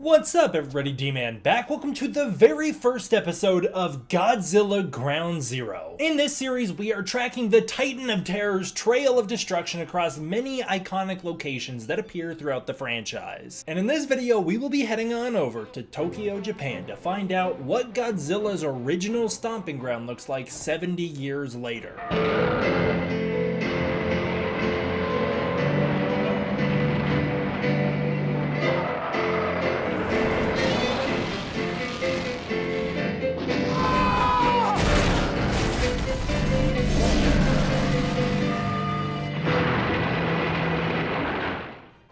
What's up everybody, D-Man back. Welcome to the very first episode of Godzilla Ground Zero. In this series, we are tracking the Titan of Terror's trail of destruction across many iconic locations that appear throughout the franchise. And in this video, we will be heading on over to Tokyo, Japan to find out what Godzilla's original stomping ground looks like 70 years later.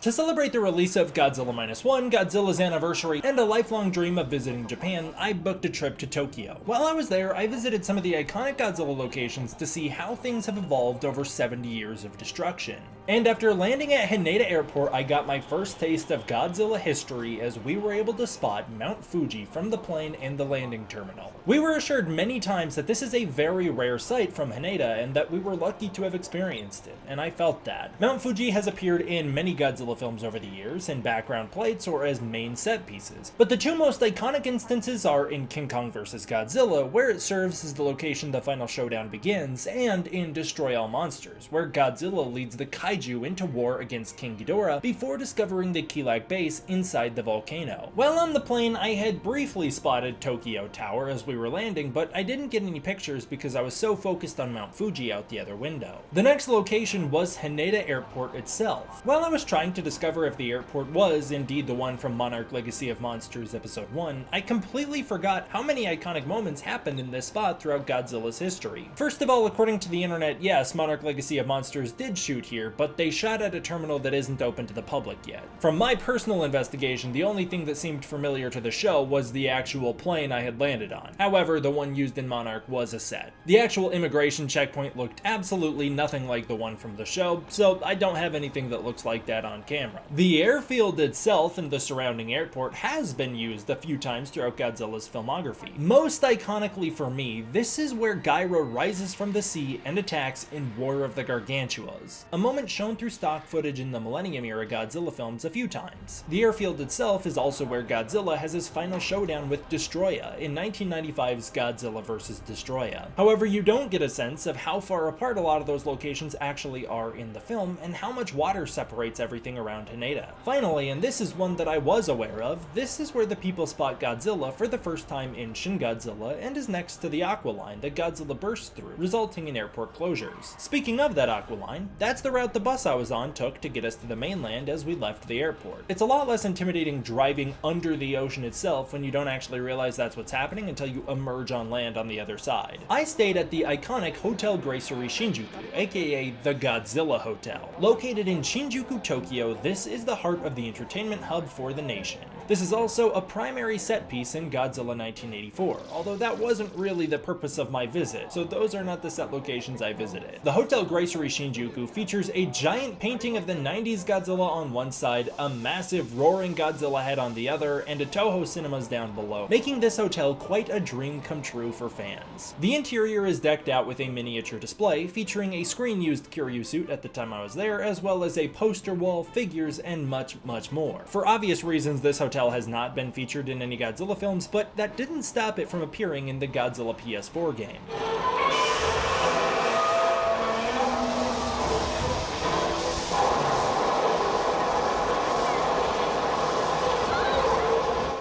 To celebrate the release of Godzilla Minus One, Godzilla's anniversary, and a lifelong dream of visiting Japan, I booked a trip to Tokyo. While I was there, I visited some of the iconic Godzilla locations to see how things have evolved over 70 years of destruction. And after landing at Haneda Airport, I got my first taste of Godzilla history as we were able to spot Mount Fuji from the plane in the landing terminal. We were assured many times that this is a very rare sight from Haneda and that we were lucky to have experienced it, and I felt that. Mount Fuji has appeared in many Godzilla films over the years, in background plates or as main set pieces, but the two most iconic instances are in King Kong vs. Godzilla, where it serves as the location the final showdown begins, and in Destroy All Monsters, where Godzilla leads the kaiju into war against King Ghidorah before discovering the Kilak base inside the volcano. While on the plane, I had briefly spotted Tokyo Tower as we were landing, but I didn't get any pictures because I was so focused on Mount Fuji out the other window. The next location was Haneda Airport itself. While I was trying to discover if the airport was indeed the one from Monarch Legacy of Monsters Episode 1, I completely forgot how many iconic moments happened in this spot throughout Godzilla's history. First of all, according to the internet, yes, Monarch Legacy of Monsters did shoot here, but they shot at a terminal that isn't open to the public yet. From my personal investigation, the only thing that seemed familiar to the show was the actual plane I had landed on. However, the one used in Monarch was a set. The actual immigration checkpoint looked absolutely nothing like the one from the show, so I don't have anything that looks like that on camera. The airfield itself and the surrounding airport has been used a few times throughout Godzilla's filmography. Most iconically for me, this is where Gyro rises from the sea and attacks in War of the Gargantuas, a moment shown through stock footage in the Millennium era Godzilla films a few times. The airfield itself is also where Godzilla has his final showdown with Destroya in 1995's Godzilla vs. Destroya. However, you don't get a sense of how far apart a lot of those locations actually are in the film and how much water separates everything around Haneda. Finally, and this is one that I was aware of, this is where the people spot Godzilla for the first time in Shin Godzilla and is next to the aqua line that Godzilla bursts through, resulting in airport closures. Speaking of that aqua line, that's the route the bus I was on took to get us to the mainland as we left the airport. It's a lot less intimidating driving under the ocean itself when you don't actually realize that's what's happening until you emerge on land on the other side. I stayed at the iconic Hotel Gracery Shinjuku, aka the Godzilla Hotel. Located in Shinjuku, Tokyo, this is the heart of the entertainment hub for the nation. This is also a primary set piece in Godzilla 1984, although that wasn't really the purpose of my visit, so those are not the set locations I visited. The Hotel Gracery Shinjuku features a giant painting of the 90s Godzilla on one side, a massive roaring Godzilla head on the other, and a Toho Cinemas down below, making this hotel quite a dream come true for fans. The interior is decked out with a miniature display featuring a screen-used Kiryu suit at the time I was there, as well as a poster wall, figures, and much more. For obvious reasons, this hotel has not been featured in any Godzilla films, but that didn't stop it from appearing in the Godzilla PS4 game.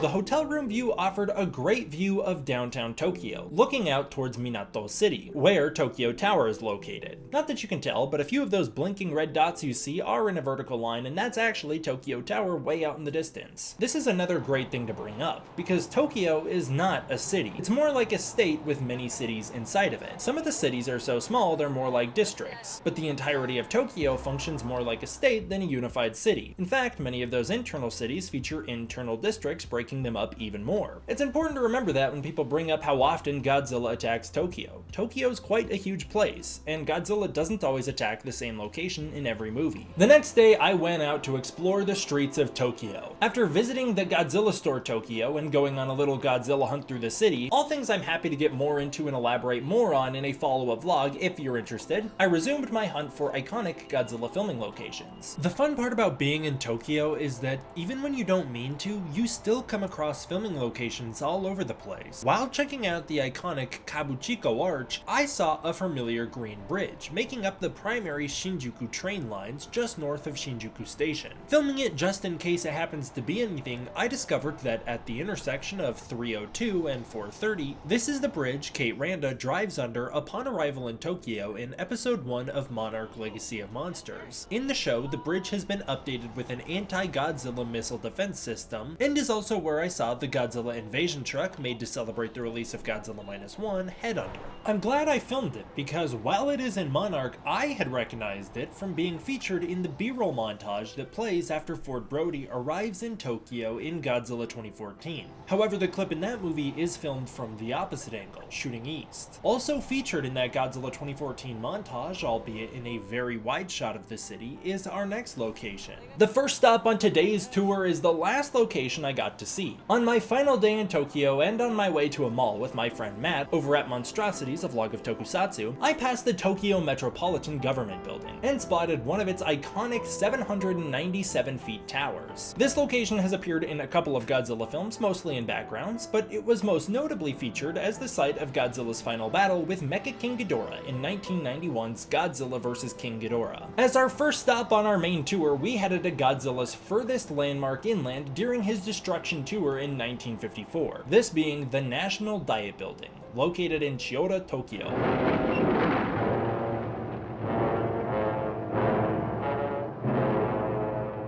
The hotel room view offered a great view of downtown Tokyo, looking out towards Minato City, where Tokyo Tower is located. Not that you can tell, but a few of those blinking red dots you see are in a vertical line, and that's actually Tokyo Tower way out in the distance. This is another great thing to bring up, because Tokyo is not a city. It's more like a state with many cities inside of it. Some of the cities are so small they're more like districts, but the entirety of Tokyo functions more like a state than a unified city. In fact, many of those internal cities feature internal districts breaking breaking them up even more. It's important to remember that when people bring up how often Godzilla attacks Tokyo. Tokyo's quite a huge place, and Godzilla doesn't always attack the same location in every movie. The next day, I went out to explore the streets of Tokyo. After visiting the Godzilla store Tokyo and going on a little Godzilla hunt through the city, all things I'm happy to get more into and elaborate more on in a follow-up vlog if you're interested, I resumed my hunt for iconic Godzilla filming locations. The fun part about being in Tokyo is that even when you don't mean to, you still come across filming locations all over the place. While checking out the iconic Kabuchiko Arch, I saw a familiar green bridge, making up the primary Shinjuku train lines just north of Shinjuku Station. Filming it just in case it happens to be anything, I discovered that at the intersection of 302 and 430, this is the bridge Kate Randa drives under upon arrival in Tokyo in episode 1 of Monarch: Legacy of Monsters. In the show, the bridge has been updated with an anti-Godzilla missile defense system, and is also where I saw the Godzilla invasion truck made to celebrate the release of Godzilla Minus One head under. I'm glad I filmed it, because while it is in Monarch, I had recognized it from being featured in the B-roll montage that plays after Ford Brody arrives in Tokyo in Godzilla 2014. However, the clip in that movie is filmed from the opposite angle, shooting east. Also featured in that Godzilla 2014 montage, albeit in a very wide shot of the city, is our next location. The first stop on today's tour is the last location I got to see. On my final day in Tokyo and on my way to a mall with my friend Matt over at Monstrosities, a vlog of Tokusatsu, I passed the Tokyo Metropolitan Government Building and spotted one of its iconic 797 feet towers. This location has appeared in a couple of Godzilla films, mostly in backgrounds, but it was most notably featured as the site of Godzilla's final battle with Mecha King Ghidorah in 1991's Godzilla vs. King Ghidorah. As our first stop on our main tour, we headed to Godzilla's furthest landmark inland during his destruction tour in 1954, this being the National Diet Building, located in Chiyoda, Tokyo.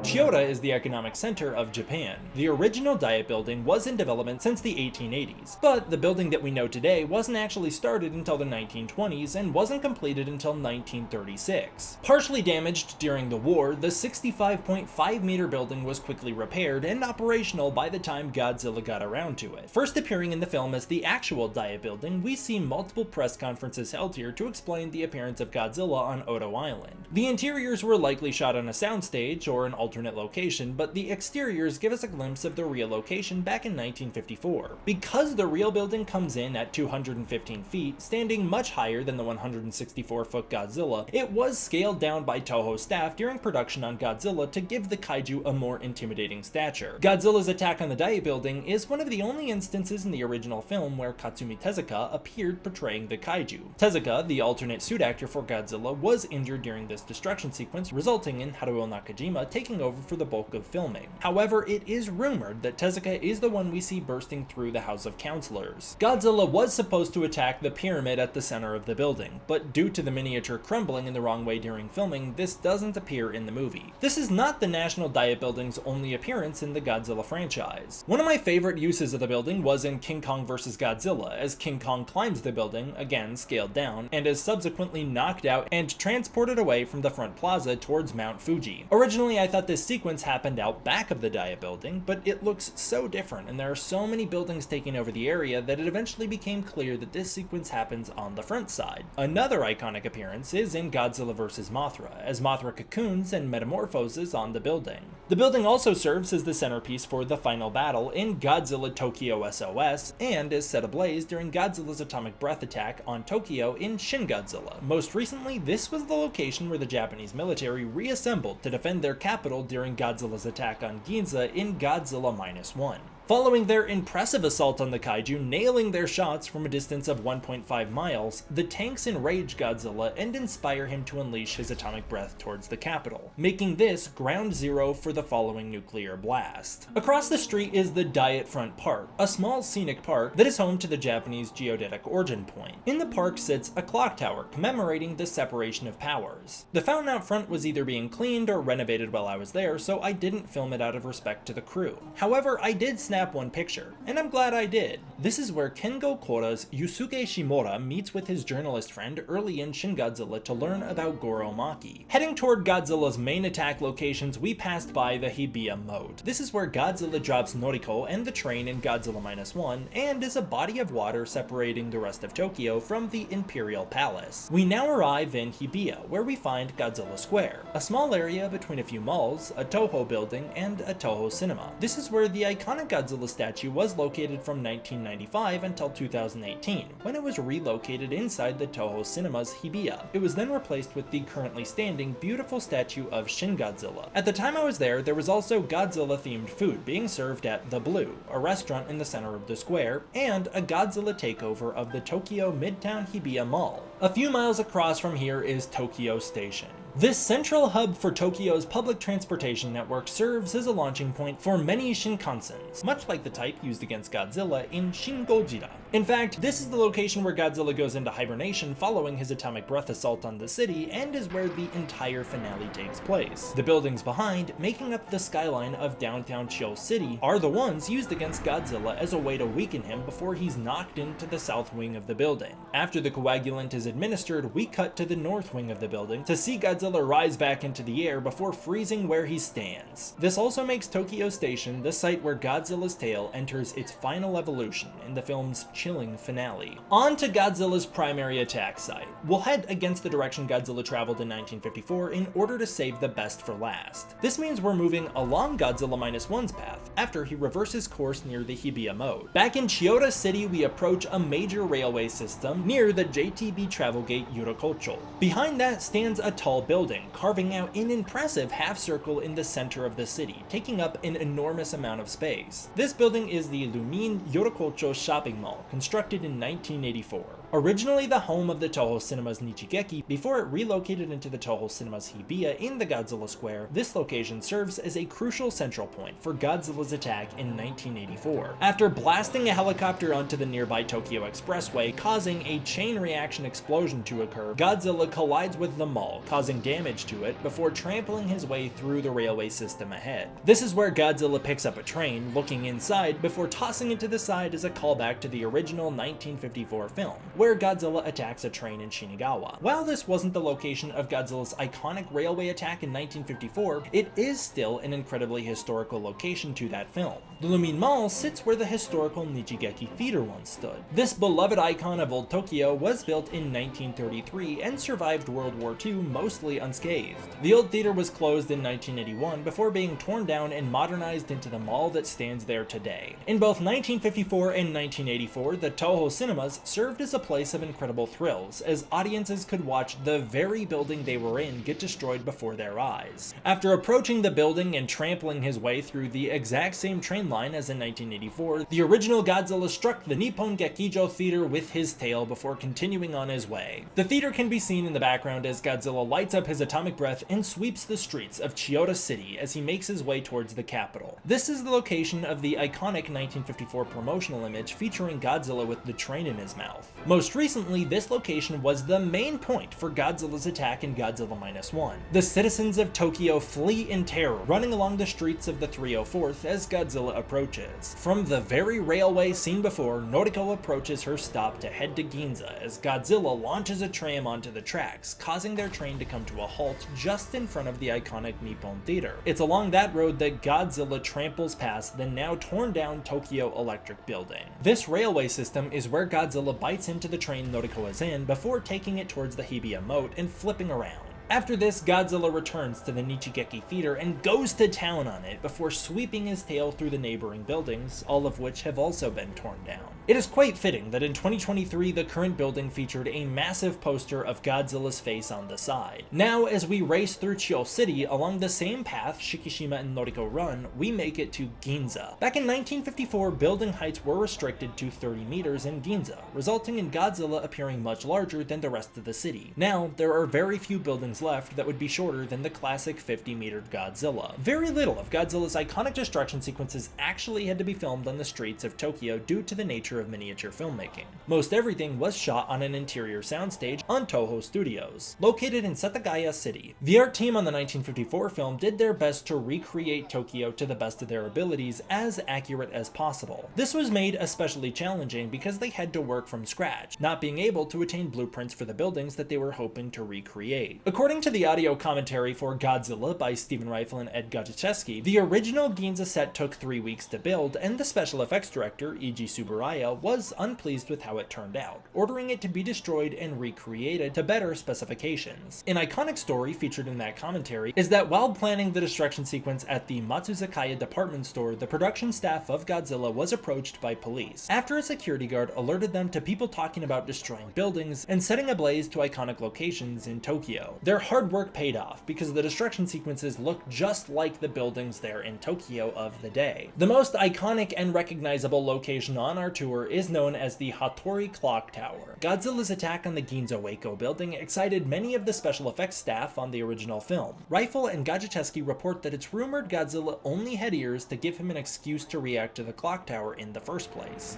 Chiyoda is the economic center of Japan. The original Diet Building was in development since the 1880s, but the building that we know today wasn't actually started until the 1920s and wasn't completed until 1936. Partially damaged during the war, the 65.5 meter building was quickly repaired and operational by the time Godzilla got around to it. First appearing in the film as the actual Diet Building, we see multiple press conferences held here to explain the appearance of Godzilla on Oto Island. The interiors were likely shot on a soundstage or an alternate location, but the exteriors give us a glimpse of the real location back in 1954. Because the real building comes in at 215 feet, standing much higher than the 164-foot Godzilla, it was scaled down by Toho staff during production on Godzilla to give the kaiju a more intimidating stature. Godzilla's attack on the Diet Building is one of the only instances in the original film where Katsumi Tezuka appeared portraying the kaiju. Tezuka, the alternate suit actor for Godzilla, was injured during this destruction sequence, resulting in Haruo Nakajima taking over for the bulk of filming. However, it is rumored that Tezuka is the one we see bursting through the House of Counselors. Godzilla was supposed to attack the pyramid at the center of the building, but due to the miniature crumbling in the wrong way during filming, this doesn't appear in the movie. This is not the National Diet Building's only appearance in the Godzilla franchise. One of my favorite uses of the building was in King Kong vs. Godzilla, as King Kong climbs the building, again scaled down, and is subsequently knocked out and transported away from the front plaza towards Mount Fuji. Originally, I thought this sequence happened out back of the Diet Building, but it looks so different and there are so many buildings taking over the area that it eventually became clear that this sequence happens on the front side. Another iconic appearance is in Godzilla vs. Mothra, as Mothra cocoons and metamorphoses on the building. The building also serves as the centerpiece for the final battle in Godzilla Tokyo SOS, and is set ablaze during Godzilla's atomic breath attack on Tokyo in Shin Godzilla. Most recently, this was the location where the Japanese military reassembled to defend their capital during Godzilla's attack on Ginza in Godzilla Minus One. Following their impressive assault on the kaiju, nailing their shots from a distance of 1.5 miles, the tanks enrage Godzilla and inspire him to unleash his atomic breath towards the capital, making this ground zero for the following nuclear blast. Across the street is the Diet Front Park, a small scenic park that is home to the Japanese geodetic origin point. In the park sits a clock tower commemorating the separation of powers. The fountain out front was either being cleaned or renovated while I was there, so I didn't film it out of respect to the crew. However, I did snap snap one picture, and I'm glad I did. This is where Kengo Kora's Yusuke Shimura meets with his journalist friend early in Shin Godzilla to learn about Goro Maki. Heading toward Godzilla's main attack locations, we passed by the Hibiya Moat. This is where Godzilla drops Noriko and the train in Godzilla Minus One, and is a body of water separating the rest of Tokyo from the Imperial Palace. We now arrive in Hibiya, where we find Godzilla Square, a small area between a few malls, a Toho building, and a Toho cinema. This is where the iconic Godzilla statue was located from 1995 until 2018, when it was relocated inside the Toho Cinema's Hibiya. It was then replaced with the currently standing beautiful statue of Shin Godzilla. At the time I was there was also Godzilla-themed food being served at The Blue, a restaurant in the center of the square, and a Godzilla takeover of the Tokyo Midtown Hibiya Mall. A few miles across from here is Tokyo Station. This central hub for Tokyo's public transportation network serves as a launching point for many Shinkansens, much like the type used against Godzilla in Shin Godzilla. In fact, this is the location where Godzilla goes into hibernation following his atomic breath assault on the city, and is where the entire finale takes place. The buildings behind, making up the skyline of downtown Chill City, are the ones used against Godzilla as a way to weaken him before he's knocked into the south wing of the building. After the coagulant is administered, we cut to the north wing of the building to see Godzilla rise back into the air before freezing where he stands. This also makes Tokyo Station the site where Godzilla's tail enters its final evolution in the film's chilling finale. On to Godzilla's primary attack site. We'll head against the direction Godzilla traveled in 1954 in order to save the best for last. This means we're moving along Godzilla Minus One's path after he reverses course near the Hibiya Moat. Back in Chiyoda City, we approach a major railway system near the JTB travel gate Yurakocho. Behind that stands a tall building, carving out an impressive half circle in the center of the city, taking up an enormous amount of space. This building is the Lumin Yurakocho shopping mall, constructed in 1984. Originally the home of the Toho Cinema's Nichigeki, before it relocated into the Toho Cinema's Hibiya in the Godzilla Square, this location serves as a crucial central point for Godzilla's attack in 1984. After blasting a helicopter onto the nearby Tokyo Expressway, causing a chain reaction explosion to occur, Godzilla collides with the mall, causing damage to it before trampling his way through the railway system ahead. This is where Godzilla picks up a train, looking inside before tossing it to the side as a callback to the original 1954 film, where Godzilla attacks a train in Shinagawa. While this wasn't the location of Godzilla's iconic railway attack in 1954, it is still an incredibly historical location to that film. The Lumin Mall sits where the historical Nichigeki Theater once stood. This beloved icon of old Tokyo was built in 1933 and survived World War II mostly unscathed. The old theater was closed in 1981 before being torn down and modernized into the mall that stands there today. In both 1954 and 1984, the Toho Cinemas served as a place of incredible thrills, as audiences could watch the very building they were in get destroyed before their eyes. After approaching the building and trampling his way through the exact same train line as in 1984, the original Godzilla struck the Nippon Gekijo Theater with his tail before continuing on his way. The theater can be seen in the background as Godzilla lights up his atomic breath and sweeps the streets of Chiyoda City as he makes his way towards the capital. This is the location of the iconic 1954 promotional image featuring Godzilla with the train in his mouth. Most recently, this location was the main point for Godzilla's attack in Godzilla Minus One. The citizens of Tokyo flee in terror, running along the streets of the 304th as Godzilla approaches. From the very railway seen before, Noriko approaches her stop to head to Ginza as Godzilla launches a tram onto the tracks, causing their train to come to a halt just in front of the iconic Nippon Theater. It's along that road that Godzilla tramples past the now torn down Tokyo Electric Building. This railway system is where Godzilla bites into the train Noriko is in before taking it towards the Hibiya Moat and flipping around. After this, Godzilla returns to the Nichigeki Theater and goes to town on it before sweeping his tail through the neighboring buildings, all of which have also been torn down. It is quite fitting that in 2023 the current building featured a massive poster of Godzilla's face on the side. Now, as we race through Chiyo City along the same path Shikishima and Noriko run, we make it to Ginza. Back in 1954, building heights were restricted to 30 meters in Ginza, resulting in Godzilla appearing much larger than the rest of the city. Now, there are very few buildings lines left that would be shorter than the classic 50-metered Godzilla. Very little of Godzilla's iconic destruction sequences actually had to be filmed on the streets of Tokyo due to the nature of miniature filmmaking. Most everything was shot on an interior soundstage on Toho Studios, located in Setagaya City. The art team on the 1954 film did their best to recreate Tokyo to the best of their abilities as accurate as possible. This was made especially challenging because they had to work from scratch, not being able to attain blueprints for the buildings that they were hoping to recreate. According to the audio commentary for Godzilla by Stephen Reifel and Ed Godziszewski, the original Ginza set took 3 weeks to build, and the special effects director, Eiji Tsuburaya, was unpleased with how it turned out, ordering it to be destroyed and recreated to better specifications. An iconic story featured in that commentary is that while planning the destruction sequence at the Matsuzakaya department store, the production staff of Godzilla was approached by police after a security guard alerted them to people talking about destroying buildings and setting ablaze to iconic locations in Tokyo. Their hard work paid off because the destruction sequences looked just like the buildings there in Tokyo of the day. The most iconic and recognizable location on our tour is known as the Hattori Clock Tower. Godzilla's attack on the Ginza Wako building excited many of the special effects staff on the original film. Reifel and Godziszewski report that it's rumored Godzilla only had ears to give him an excuse to react to the clock tower in the first place.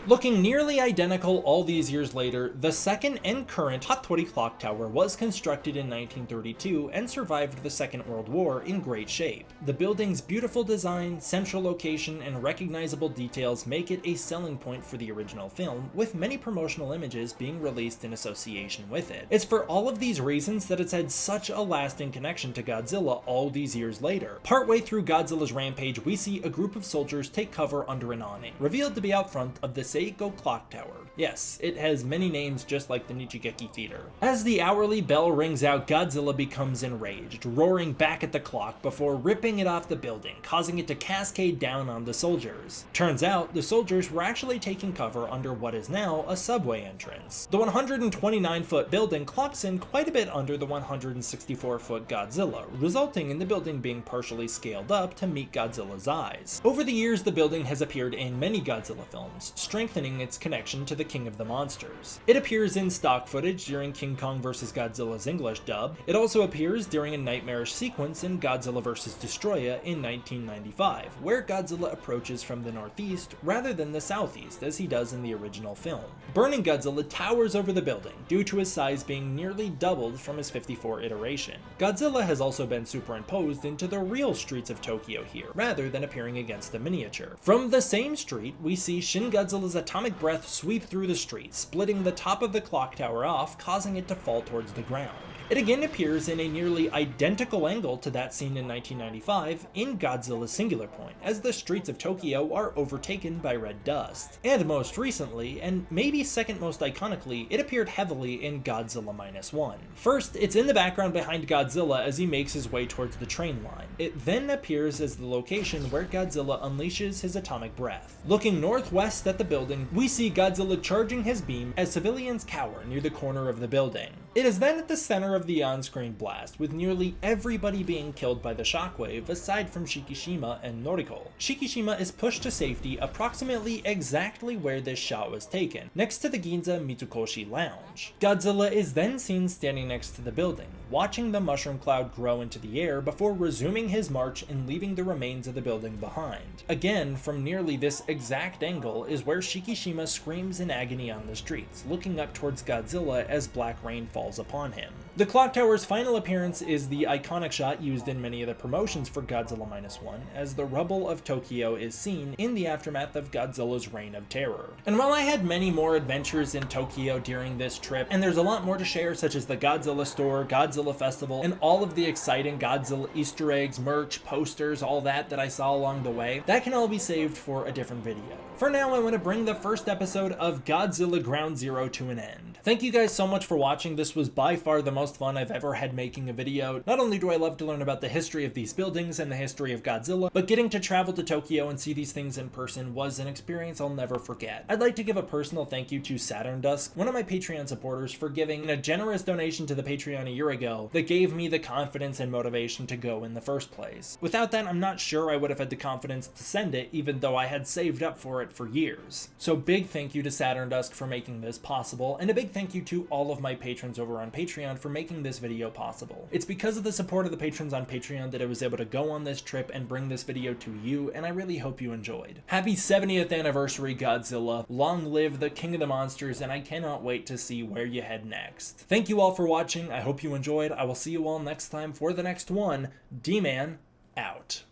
Looking nearly identical all these years later, the second and current Hattori Clock Tower was constructed in 1932 and survived the Second World War in great shape. The building's beautiful design, central location, and recognizable details make it a selling point for the original film, with many promotional images being released in association with it. It's for all of these reasons that it's had such a lasting connection to Godzilla all these years later. Partway through Godzilla's rampage, we see a group of soldiers take cover under an awning, revealed to be out front of the Seiko Clock Tower. Yes, it has many names just like the Nichigeki Theater. As the hourly bell rings out, Godzilla becomes enraged, roaring back at the clock before ripping it off the building, causing it to cascade down on the soldiers. Turns out, the soldiers were actually taking cover under what is now a subway entrance. The 129-foot building clocks in quite a bit under the 164-foot Godzilla, resulting in the building being partially scaled up to meet Godzilla's eyes. Over the years, the building has appeared in many Godzilla films, strengthening its connection to the King of the Monsters. It appears in stock footage during King Kong vs. Godzilla's English dub. It also appears during a nightmarish sequence in Godzilla vs. Destoroyah in 1995, where Godzilla approaches from the northeast rather than the southeast as he does in the original film. Burning Godzilla towers over the building due to his size being nearly doubled from his 54 iteration. Godzilla has also been superimposed into the real streets of Tokyo here, rather than appearing against the miniature. From the same street, we see Shin Godzilla's atomic breath sweep through the street, splitting the top of the clock tower off, causing it to fall towards the ground. It again appears in a nearly identical angle to that seen in 1995 in Godzilla's Singular Point, as the streets of Tokyo are overtaken by red dust. And most recently, and maybe second most iconically, it appeared heavily in Godzilla Minus One. First, it's in the background behind Godzilla as he makes his way towards the train line. It then appears as the location where Godzilla unleashes his atomic breath. Looking northwest at the building, we see Godzilla charging his beam as civilians cower near the corner of the building. It is then at the center of the on-screen blast, with nearly everybody being killed by the shockwave aside from Shikishima and Noriko. Shikishima is pushed to safety approximately exactly where this shot was taken, next to the Ginza Mitsukoshi Lounge. Godzilla is then seen standing next to the building, watching the mushroom cloud grow into the air before resuming his march and leaving the remains of the building behind. Again, from nearly this exact angle is where Shikishima screams in agony on the streets, looking up towards Godzilla as black rain falls upon him. The clock tower's final appearance is the iconic shot used in many of the promotions for Godzilla Minus One, as the rubble of Tokyo is seen in the aftermath of Godzilla's reign of terror. And while I had many more adventures in Tokyo during this trip, and there's a lot more to share such as the Godzilla store, Godzilla Festival, and all of the exciting Godzilla Easter eggs, merch, posters, all that I saw along the way, that can all be saved for a different video. For now, I want to bring the first episode of Godzilla Ground Zero to an end. Thank you guys so much for watching this this was by far the most fun I've ever had making a video. Not only do I love to learn about the history of these buildings and the history of Godzilla, but getting to travel to Tokyo and see these things in person was an experience I'll never forget. I'd like to give a personal thank you to Saturn Dusk, one of my Patreon supporters, for giving a generous donation to the Patreon a year ago that gave me the confidence and motivation to go in the first place. Without that, I'm not sure I would have had the confidence to send it, even though I had saved up for it for years. So big thank you to Saturn Dusk for making this possible, and a big thank you to all of my patrons over on Patreon for making this video possible. It's because of the support of the patrons on Patreon that I was able to go on this trip and bring this video to you, and I really hope you enjoyed. Happy 70th anniversary, Godzilla. Long live the King of the Monsters, and I cannot wait to see where you head next. Thank you all for watching. I hope you enjoyed. I will see you all next time for the next one. D-Man, out.